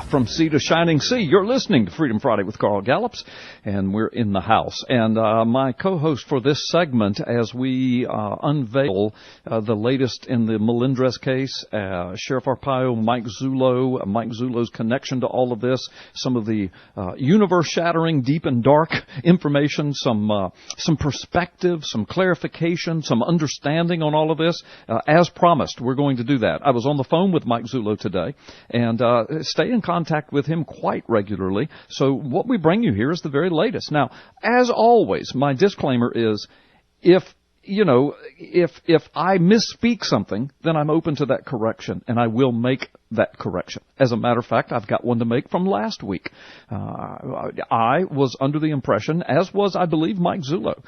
from sea to shining sea. You're listening to Freedom Friday with Carl Gallups, and we're in the house. And my co-host for this segment, as we unveil the latest in the Melendrez case, Sheriff Arpaio, Mike Zullo's connection to all of this, some of the universe-shattering, deep and dark information, some perspective, some clarification, some understanding on all of this. As promised, we're going to do that. I was on the phone with Mike Zullo today, and stay in contact with him quite regularly. So what we bring you here is the very latest. Now, as always, my disclaimer is if I misspeak something, then I'm open to that correction, and I will make that correction. As a matter of fact, I've got one to make from last week. I was under the impression, as was, I believe, Mike Zullo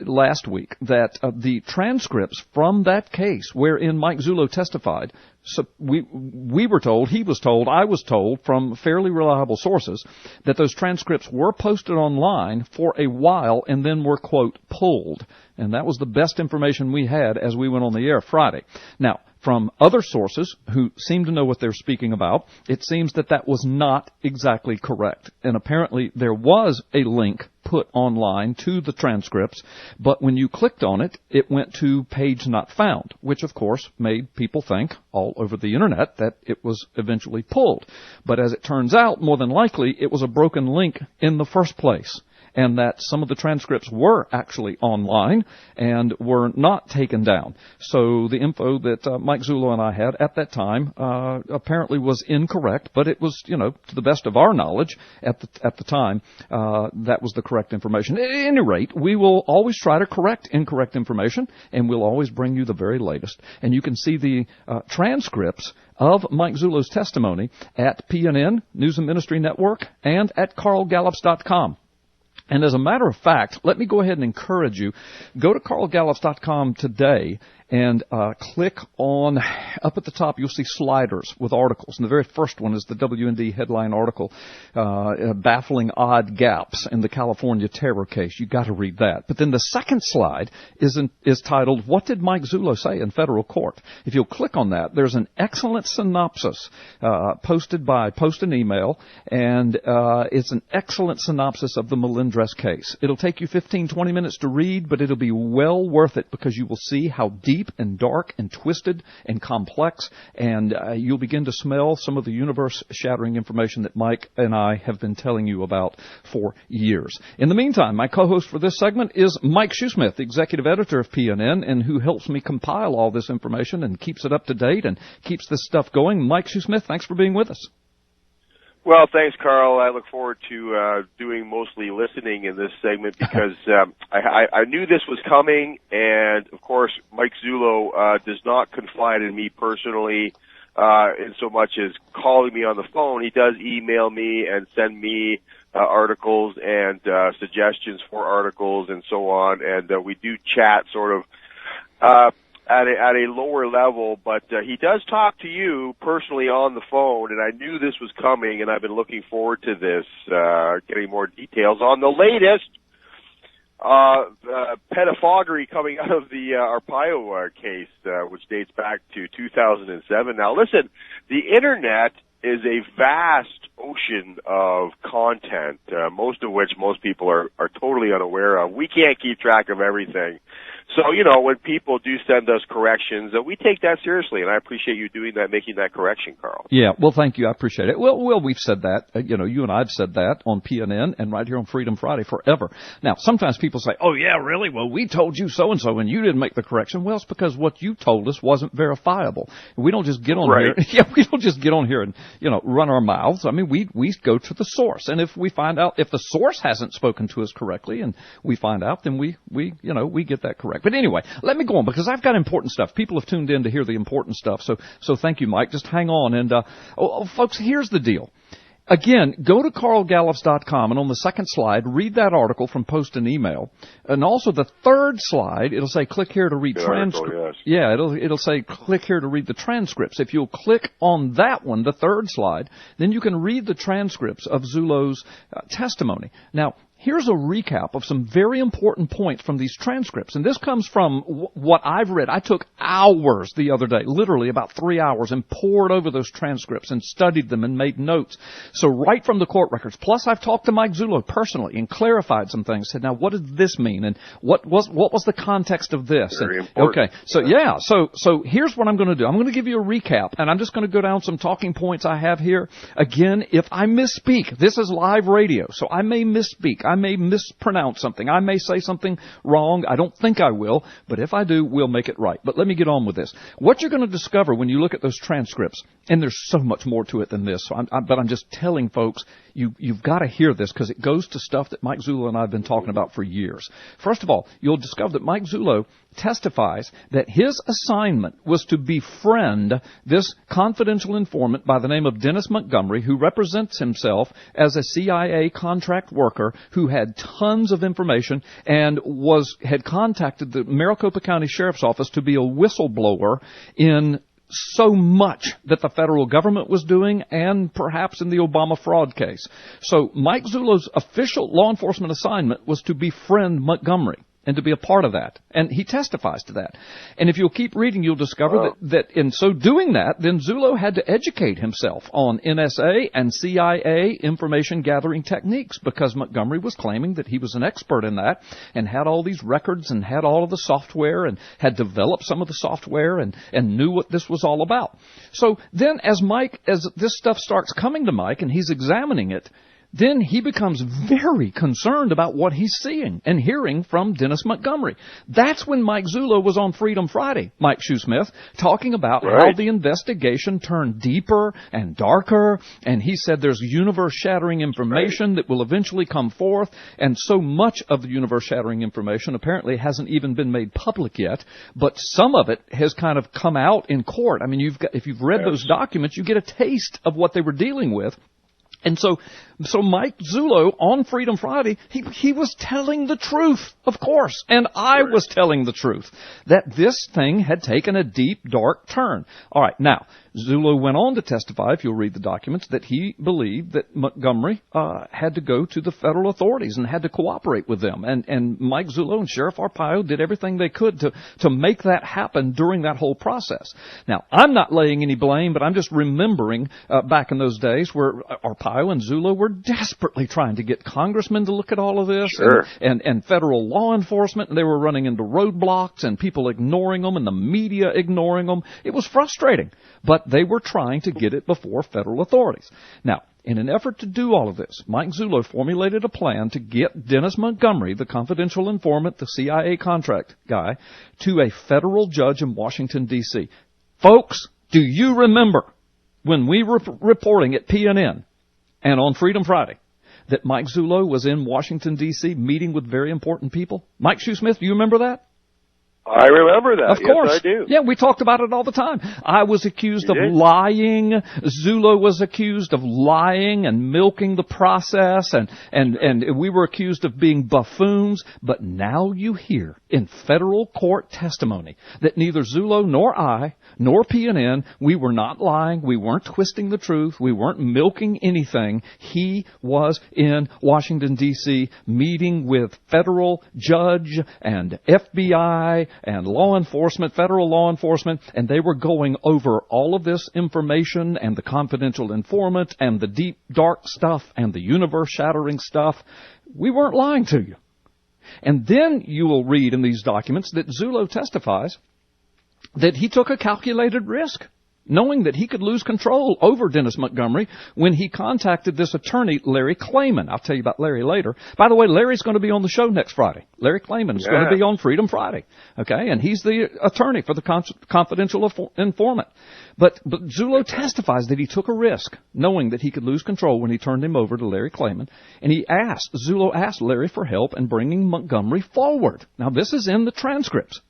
last week, that the transcripts from that case wherein Mike Zullo testified, so we were told, he was told, I was told from fairly reliable sources that those transcripts were posted online for a while and then were, quote, pulled. And that was the best information we had as we went on the air Friday. Now, from other sources who seem to know what they're speaking about, it seems that that was not exactly correct. And apparently there was a link put online to the transcripts, but when you clicked on it, it went to page not found, which of course made people think all over the internet that it was eventually pulled. But as it turns out, more than likely, it was a broken link in the first place, and that some of the transcripts were actually online and were not taken down. So the info that Mike Zullo and I had at that time apparently was incorrect, but it was, to the best of our knowledge at the time, that was the correct information. At any rate, we will always try to correct incorrect information, and we'll always bring you the very latest. And you can see the transcripts of Mike Zullo's testimony at PNN, News and Ministry Network, and at carlgallups.com. And as a matter of fact, let me go ahead and encourage you, go to carlgallups.com today and click on, up at the top, you'll see sliders with articles. And the very first one is the WND headline article, Baffling Odd Gaps in the California Terror Case. You've got to read that. But then the second slide is titled, What Did Mike Zullo Say in Federal Court? If you'll click on that, there's an excellent synopsis posted by Post and Email, and it's an excellent synopsis of the Melendrez case. It'll take you 15, 20 minutes to read, but it'll be well worth it because you will see how deep and dark and twisted and complex, and you'll begin to smell some of the universe-shattering information that Mike and I have been telling you about for years. In the meantime, my co-host for this segment is Mike Shoesmith, the executive editor of PNN, and who helps me compile all this information and keeps it up to date and keeps this stuff going. Mike Shoesmith, thanks for being with us. Well, thanks, Carl. I look forward to doing mostly listening in this segment because I knew this was coming, and of course, Mike Zullo does not confide in me personally in so much as calling me on the phone. He does email me and send me articles and suggestions for articles and so on, and we do chat sort of at a lower level, but he does talk to you personally on the phone, and I knew this was coming, and I've been looking forward to this, getting more details on the latest pedophagy coming out of the Arpaio case, which dates back to 2007. Now, listen, the Internet is a vast ocean of content, most of which most people are totally unaware of. We can't keep track of everything. So, when people do send us corrections, we take that seriously, and I appreciate you doing that, making that correction, Carl. Yeah, well, thank you. I appreciate it. Well, we've said that. You and I have said that on PNN and right here on Freedom Friday forever. Now, sometimes people say, oh, yeah, really? Well, we told you so-and-so, and you didn't make the correction. Well, it's because what you told us wasn't verifiable. We don't just get on here. Yeah, we don't just get on here and, run our mouths. I mean, we go to the source. And if we find out, if the source hasn't spoken to us correctly and we find out, then we get that correct. But anyway, let me go on because I've got important stuff. People have tuned in to hear the important stuff. So thank you, Mike. Just hang on. And, folks, here's the deal. Again, go to carlgallups.com, and on the second slide, read that article from Post and Email. And also the third slide, it'll say click here to read transcripts. Yes. Yeah, it'll say click here to read the transcripts. If you'll click on that one, the third slide, then you can read the transcripts of Zullo's testimony. Now, here's a recap of some very important points from these transcripts. And this comes from what I've read. I took hours the other day, literally about 3 hours, and pored over those transcripts and studied them and made notes. So right from the court records. Plus, I've talked to Mike Zullo personally and clarified some things. Said, now, what does this mean? And what was the context of this? Very important. Okay. So here's what I'm going to do. I'm going to give you a recap, and I'm just going to go down some talking points I have here. Again, if I misspeak, this is live radio, so I may misspeak. I may mispronounce something. I may say something wrong. I don't think I will, but if I do, we'll make it right. But let me get on with this. What you're going to discover when you look at those transcripts, and there's so much more to it than this, so but I'm just telling folks, you've got to hear this because it goes to stuff that Mike Zullo and I have been talking about for years. First of all, you'll discover that Mike Zullo testifies that his assignment was to befriend this confidential informant by the name of Dennis Montgomery, who represents himself as a CIA contract worker who had tons of information and had contacted the Maricopa County Sheriff's Office to be a whistleblower in so much that the federal government was doing, and perhaps in the Obama fraud case. So Mike Zullo's official law enforcement assignment was to befriend Montgomery and to be a part of that. And he testifies to that. And if you'll keep reading, you'll discover that in so doing that, then Zullo had to educate himself on NSA and CIA information gathering techniques, because Montgomery was claiming that he was an expert in that and had all these records and had all of the software and had developed some of the software and knew what this was all about. So then as this stuff starts coming to Mike and he's examining it, then he becomes very concerned about what he's seeing and hearing from Dennis Montgomery. That's when Mike Zullo was on Freedom Friday, Mike Shoesmith, talking about how the investigation turned deeper and darker, and he said there's universe-shattering information that will eventually come forth, and so much of the universe-shattering information apparently hasn't even been made public yet, but some of it has kind of come out in court. I mean, if you've read those documents, you get a taste of what they were dealing with. And so Mike Zullo on Freedom Friday, he was telling the truth, of course, and I was telling the truth, that this thing had taken a deep, dark turn. All right, now, Zullo went on to testify, if you'll read the documents, that he believed that Montgomery had to go to the federal authorities and had to cooperate with them. And Mike Zullo and Sheriff Arpaio did everything they could to make that happen during that whole process. Now, I'm not laying any blame, but I'm just remembering back in those days where Arpaio and Zullo were desperately trying to get congressmen to look at all of this and federal law enforcement, and they were running into roadblocks and people ignoring them and the media ignoring them. It was frustrating, but they were trying to get it before federal authorities. Now, in an effort to do all of this, Mike Zullo formulated a plan to get Dennis Montgomery, the confidential informant, the CIA contract guy, to a federal judge in Washington, D.C. Folks, do you remember when we were reporting at PNN and on Freedom Friday that Mike Zullo was in Washington, D.C. meeting with very important people? Mike Shoesmith, do you remember that? I remember that. Of course. Yes, I do. Yeah, we talked about it all the time. I was accused of lying. Zullo was accused of lying and milking the process, and we were accused of being buffoons. But now you hear in federal court testimony that neither Zullo nor I nor PNN, we were not lying. We weren't twisting the truth. We weren't milking anything. He was in Washington, D.C., meeting with federal judge and FBI and law enforcement, federal law enforcement, and they were going over all of this information and the confidential informant and the deep, dark stuff and the universe-shattering stuff. We weren't lying to you. And then you will read in these documents that Zullo testifies that he took a calculated risk, knowing that he could lose control over Dennis Montgomery when he contacted this attorney, Larry Klayman. I'll tell you about Larry later. By the way, Larry's going to be on the show next Friday. Larry Klayman is going to be on Freedom Friday. Okay? And he's the attorney for the confidential informant. But Zullo testifies that he took a risk, knowing that he could lose control when he turned him over to Larry Klayman. And Zullo asked Larry for help in bringing Montgomery forward. Now, this is in the transcripts.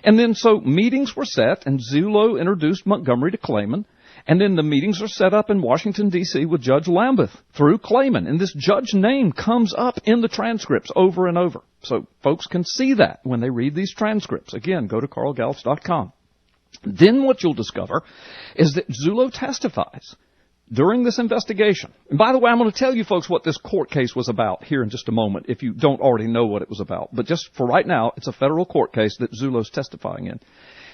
And then so meetings were set, and Zullo introduced Montgomery to Klayman, and then the meetings are set up in Washington, D.C. with Judge Lambeth through Klayman. And this judge name comes up in the transcripts over and over. So folks can see that when they read these transcripts. Again, go to carlgallups.com. Then what you'll discover is that Zullo testifies during this investigation, and by the way, I'm going to tell you folks what this court case was about here in just a moment if you don't already know what it was about. But just for right now, it's a federal court case that Zullo's testifying in.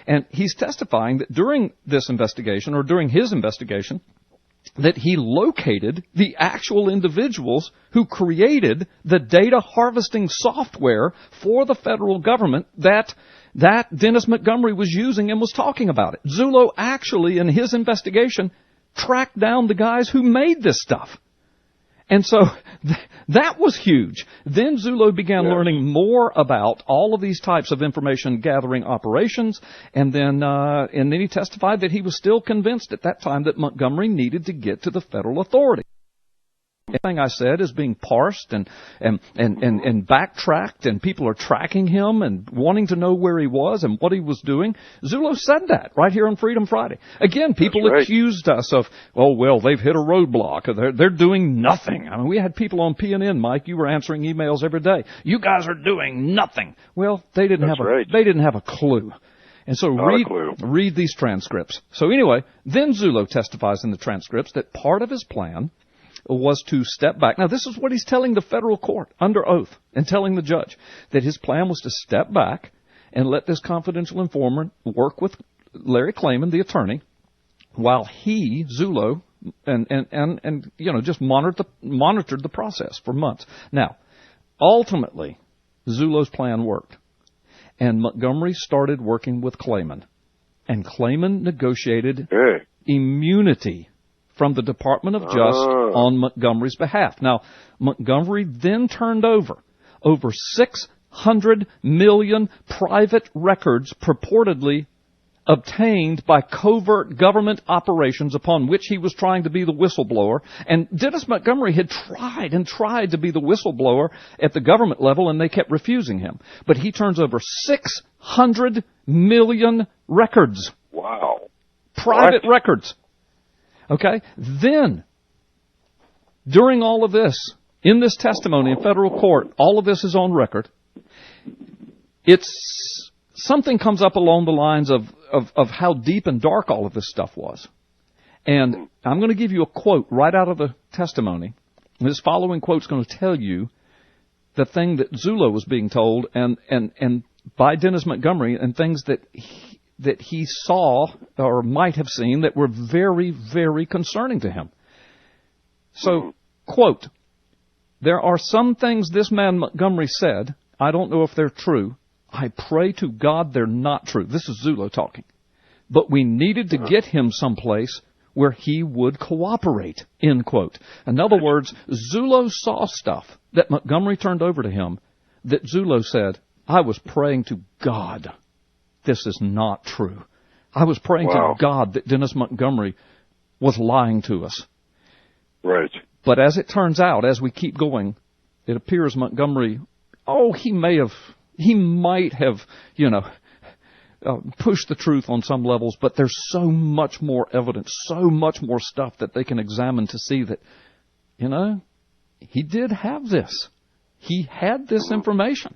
And he's testifying that during this investigation, or during his investigation, that he located the actual individuals who created the data harvesting software for the federal government that Dennis Montgomery was using and was talking about it. Zullo actually, in his investigation, tracked down the guys who made this stuff. And so that was huge. Then Zullo began learning more about all of these types of information gathering operations, and then he testified that he was still convinced at that time that Montgomery needed to get to the federal authority. Everything I said is being parsed and backtracked, and people are tracking him and wanting to know where he was and what he was doing. Zullo said that right here on Freedom Friday. Again, people accused us of, oh, well, they've hit a roadblock. They're doing nothing. I mean, we had people on PNN, Mike. You were answering emails every day. You guys are doing nothing. Well, they didn't have a clue. And so read these transcripts. So anyway, then Zullo testifies in the transcripts that part of his plan was to step back. Now, this is what he's telling the federal court under oath and telling the judge, that his plan was to step back and let this confidential informant work with Larry Klayman, the attorney, while he, Zullo, and just monitored the process for months. Now, ultimately, Zullo's plan worked, and Montgomery started working with Klayman, and Klayman negotiated immunity from the Department of Justice on Montgomery's behalf. Now, Montgomery then turned over 600 million private records purportedly obtained by covert government operations upon which he was trying to be the whistleblower. And Dennis Montgomery had tried to be the whistleblower at the government level, and they kept refusing him. But he turns over 600 million records. Wow. Private records. Okay? Then, during all of this, in this testimony in federal court, all of this is on record. Something comes up along the lines of how deep and dark all of this stuff was. And I'm going to give you a quote right out of the testimony. This following quote is going to tell you the thing that Zullo was being told and by Dennis Montgomery, and things that he saw or might have seen that were very, very concerning to him. So, quote, "There are some things this man Montgomery said. I don't know if they're true. I pray to God they're not true." This is Zullo talking. "But we needed to get him someplace where he would cooperate," end quote. In other words, Zullo saw stuff that Montgomery turned over to him that Zullo said, "I was praying to God this is not true. I was praying to God that Dennis Montgomery was lying to us." Right. But as it turns out, as we keep going, it appears Montgomery, he might have, pushed the truth on some levels, but there's so much more evidence, so much more stuff that they can examine to see that, he did have this. He had this information.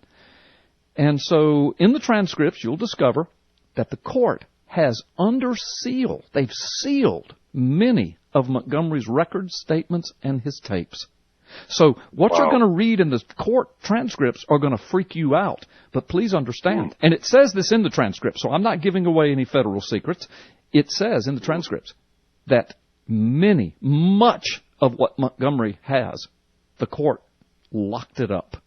And so in the transcripts, you'll discover that the court has under seal, they've sealed many of Montgomery's records, statements, and his tapes. So what you're going to read in the court transcripts are going to freak you out. But please understand, and it says this in the transcript, so I'm not giving away any federal secrets. It says in the transcripts that much of what Montgomery has, the court locked it up.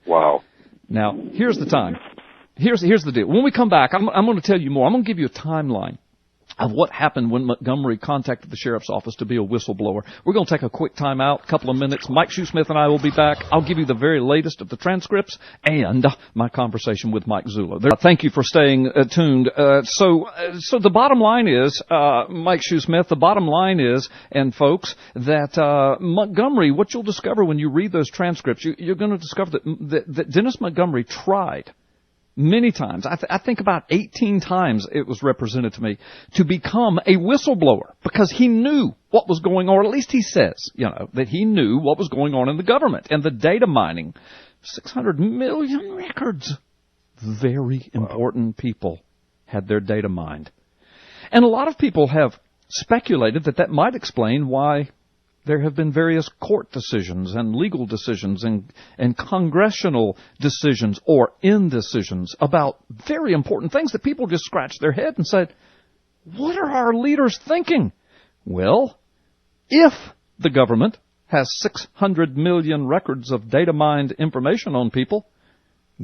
Wow. Now, here's the time. Here's the deal. When we come back, I'm going to tell you more. I'm going to give you a timeline of what happened when Montgomery contacted the sheriff's office to be a whistleblower. We're going to take a quick time out, a couple of minutes. Mike Shoesmith and I will be back. I'll give you the very latest of the transcripts and my conversation with Mike Zulo. Thank you for staying tuned. So the bottom line is, Mike Shoesmith, the bottom line is, and folks, that Montgomery, what you'll discover when you read those transcripts, you're going to discover that Dennis Montgomery tried many times, I think about 18 times it was represented to me, to become a whistleblower because he knew what was going on, or at least he says, that he knew what was going on in the government and the data mining. 600 million records. Very important people had their data mined. And a lot of people have speculated that might explain why there have been various court decisions and legal decisions and congressional decisions or indecisions about very important things that people just scratched their head and said, what are our leaders thinking? Well, if the government has 600 million records of data mined information on people,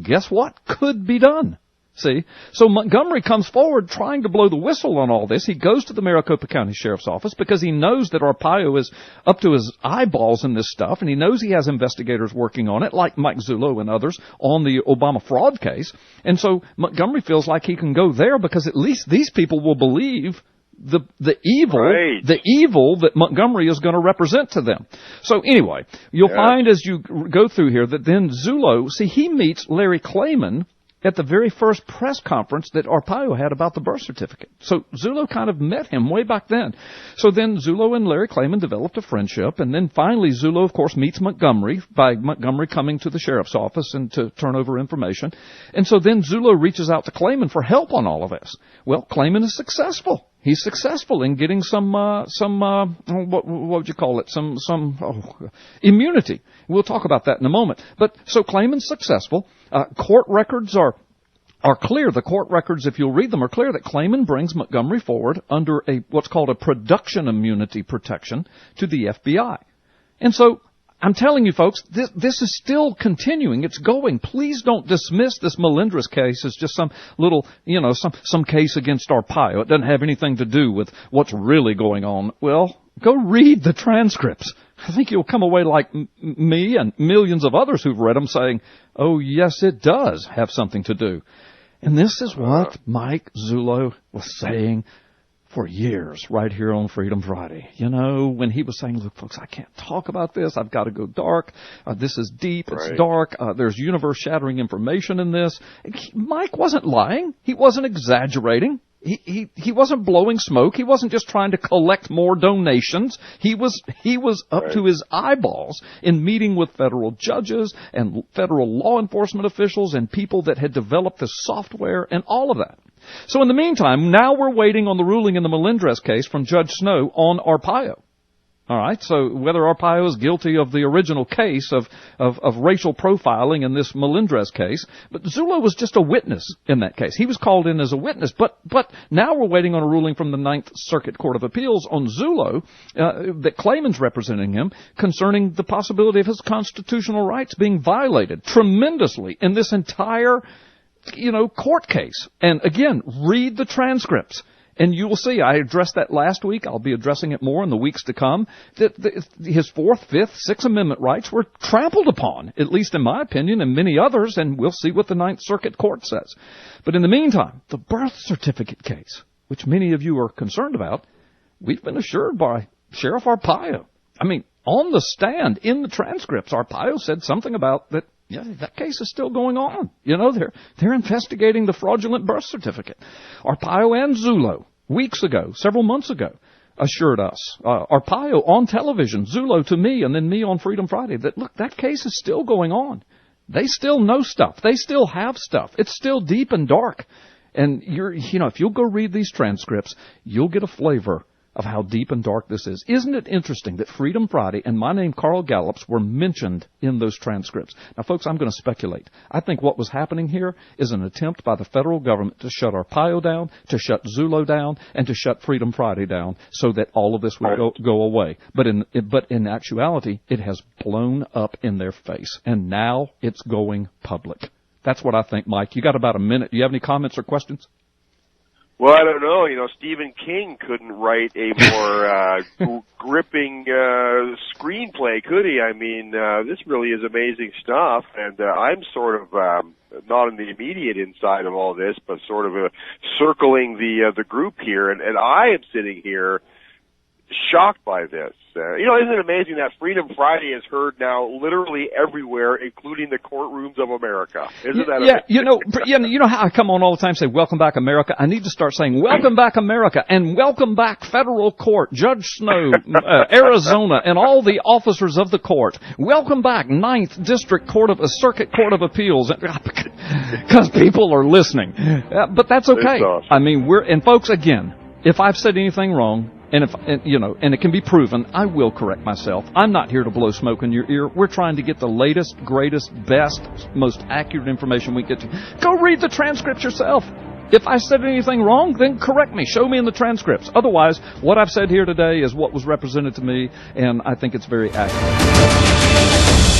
guess what could be done? See? So Montgomery comes forward trying to blow the whistle on all this. He goes to the Maricopa County Sheriff's Office because he knows that Arpaio is up to his eyeballs in this stuff, and he knows he has investigators working on it, like Mike Zullo and others, on the Obama fraud case. And so Montgomery feels like he can go there because at least these people will believe the evil that Montgomery is going to represent to them. So anyway, you'll find as you go through here that then Zullo, see, he meets Larry Klayman at the very first press conference that Arpaio had about the birth certificate. So Zullo kind of met him way back then. So then Zullo and Larry Klayman developed a friendship, and then finally Zullo, of course, meets Montgomery by Montgomery coming to the sheriff's office and to turn over information. And so then Zullo reaches out to Klayman for help on all of this. Well, Klayman is successful. He's successful in getting some what would you call it? Immunity. We'll talk about that in a moment. But so Klayman's successful. Court records are clear. The court records, if you'll read them, are clear that Klayman brings Montgomery forward under what's called a production immunity protection to the FBI. And so I'm telling you, folks, this is still continuing. It's going. Please don't dismiss this Melendrez case as just some little, some case against Arpaio. It doesn't have anything to do with what's really going on. Well, go read the transcripts. I think you'll come away like me and millions of others who've read them saying, oh, yes, it does have something to do. And this is what Mike Zullo was saying for years right here on Freedom Friday. When he was saying, look, folks, I can't talk about this. I've got to go dark. This is deep. It's dark. There's universe-shattering information in this. Mike wasn't lying. He wasn't exaggerating. He wasn't blowing smoke. He wasn't just trying to collect more donations. He was up to his eyeballs in meeting with federal judges and federal law enforcement officials and people that had developed the software and all of that. So in the meantime, now we're waiting on the ruling in the Melendrez case from Judge Snow on Arpaio. All right, so whether Arpaio is guilty of the original case of racial profiling in this Melendrez case, but Zullo was just a witness in that case. He was called in as a witness, but now we're waiting on a ruling from the Ninth Circuit Court of Appeals on Zullo that Klayman's representing him concerning the possibility of his constitutional rights being violated tremendously in this entire court case. And again, read the transcripts. And you will see, I addressed that last week. I'll be addressing it more in the weeks to come. That his Fourth, Fifth, Sixth Amendment rights were trampled upon, at least in my opinion, and many others, and we'll see what the Ninth Circuit Court says. But in the meantime, the birth certificate case, which many of you are concerned about, we've been assured by Sheriff Arpaio. I mean, on the stand, in the transcripts, Arpaio said something about that. Yeah, that case is still going on. They're investigating the fraudulent birth certificate. Arpaio and Zullo, weeks ago, several months ago, assured us, Arpaio on television, Zullo to me, and then me on Freedom Friday, that, look, that case is still going on. They still know stuff. They still have stuff. It's still deep and dark. And if you'll go read these transcripts, you'll get a flavor of how deep and dark this is. Isn't it interesting that Freedom Friday and my name, Carl Gallups, were mentioned in those transcripts? Now, folks, I'm going to speculate. I think what was happening here is an attempt by the federal government to shut Arpaio down, to shut Zullo down, and to shut Freedom Friday down so that all of this would go away. But in actuality, it has blown up in their face, and now it's going public. That's what I think, Mike. You got about a minute. Do you have any comments or questions? Well, I don't know. Stephen King couldn't write a more gripping screenplay, could he? I mean, this really is amazing stuff, and I'm sort of not in the immediate inside of all this, but sort of circling the group here, and I am sitting here shocked by this. Isn't it amazing that Freedom Friday is heard now literally everywhere, including the courtrooms of America? Isn't that amazing? You know how I come on all the time and say, welcome back, America? I need to start saying, welcome back, America, and welcome back, federal court, Judge Snow, Arizona, and all the officers of the court. Welcome back, Ninth District Circuit Court of Appeals, because people are listening. But that's okay. Awesome. I mean, and folks, again, if I've said anything wrong, and and it can be proven, I will correct myself. I'm not here to blow smoke in your ear. We're trying to get the latest, greatest, best, most accurate information we get to. Go read the transcripts yourself. If I said anything wrong, then correct me. Show me in the transcripts. Otherwise, what I've said here today is what was represented to me, and I think it's very accurate.